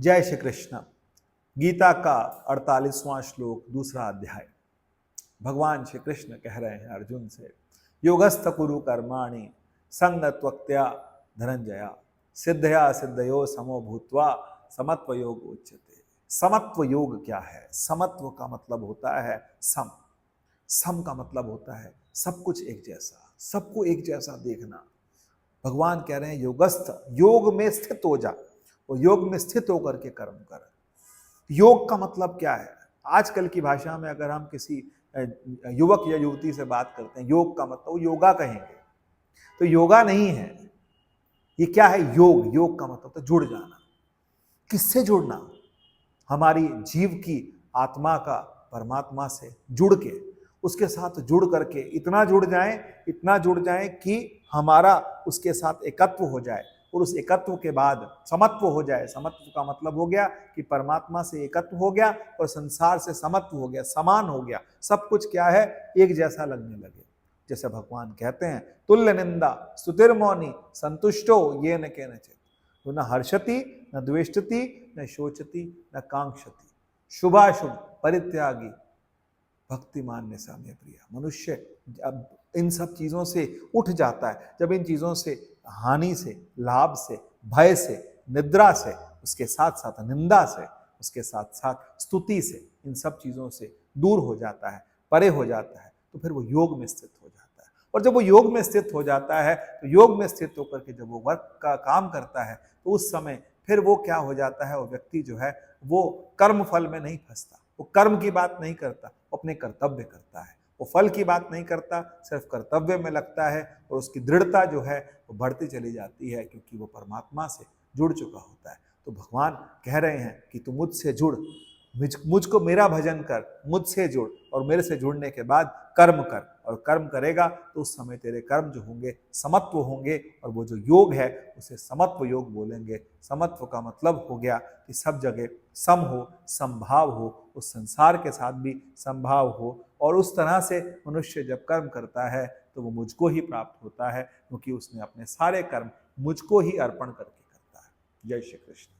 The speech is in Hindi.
जय श्री कृष्ण। गीता का 48वां श्लोक, दूसरा अध्याय। भगवान श्री कृष्ण कह रहे हैं अर्जुन से, योगस्थ कुरु कर्माणि संगत्वक्त्या धनंजया सिद्धया सिद्धयो समो भूत्वा समत्व योग उच्यते। समत्व योग क्या है? समत्व का मतलब होता है सम। सम का मतलब होता है सब कुछ एक जैसा, सबको एक जैसा देखना। भगवान कह रहे हैं योगस्थ, योग में स्थित हो जा और योग में स्थित होकर के कर्म कर। योग का मतलब क्या है? आजकल की भाषा में अगर हम किसी युवक या युवती से बात करते हैं, योग का मतलब वो योगा कहेंगे, तो योगा नहीं है। ये क्या है? योग। योग का मतलब तो जुड़ जाना। किससे जुड़ना? हमारी जीव की आत्मा का परमात्मा से जुड़ के, उसके साथ जुड़ करके इतना जुड़ जाए कि हमारा उसके साथ एकत्व हो जाए, और उस एकत्व के बाद समत्व हो जाए। समत्व का मतलब हो गया कि परमात्मा से एकत्व हो गया और संसार से समत्व हो गया, समान हो गया। सब कुछ क्या है? एक जैसा लगने लगे। जैसे भगवान कहते हैं, तुल्य निंदा स्तुतिर्मौनी संतुष्टो ये न केनचित्। तो न हर्षति न द्वेष्टति न शोचति न कांक्षति, शुभाशुभ परित्यागी भक्तिमान ने साम्य प्रिया। मनुष्य अब इन सब चीजों से उठ जाता है, जब इन चीजों से, हानि से, लाभ से, भय से, निद्रा से, उसके साथ साथ निंदा से, उसके साथ साथ स्तुति से, इन सब चीजों से दूर हो जाता है, परे हो जाता है, तो फिर वो योग में स्थित हो जाता है। और जब वो योग में स्थित हो जाता है, तो योग में स्थित होकर के जब वो वर्क का काम करता है, तो उस समय फिर वो क्या हो जाता है? वो व्यक्ति जो है वो कर्म फल में नहीं फंसता, वो कर्म की बात नहीं करता, वो अपने कर्तव्य करता है। वो फल की बात नहीं करता, सिर्फ कर्तव्य में लगता है, और उसकी दृढ़ता जो है वो बढ़ती चली जाती है, क्योंकि वो परमात्मा से जुड़ चुका होता है। तो भगवान कह रहे हैं कि तू मुझसे जुड़, मुझको मेरा भजन कर, मुझसे जुड़, और मेरे से जुड़ने के बाद कर्म कर। और कर्म करेगा तो उस समय तेरे कर्म जो होंगे समत्व होंगे, और वो जो योग है उसे समत्व योग बोलेंगे। समत्व का मतलब हो गया कि सब जगह सम हो, समभाव हो, उस संसार के साथ भी समभाव हो, और उस तरह से मनुष्य जब कर्म करता है तो वो मुझको ही प्राप्त होता है, क्योंकि उसने अपने सारे कर्म मुझको ही अर्पण करके करता है। जय श्री कृष्ण।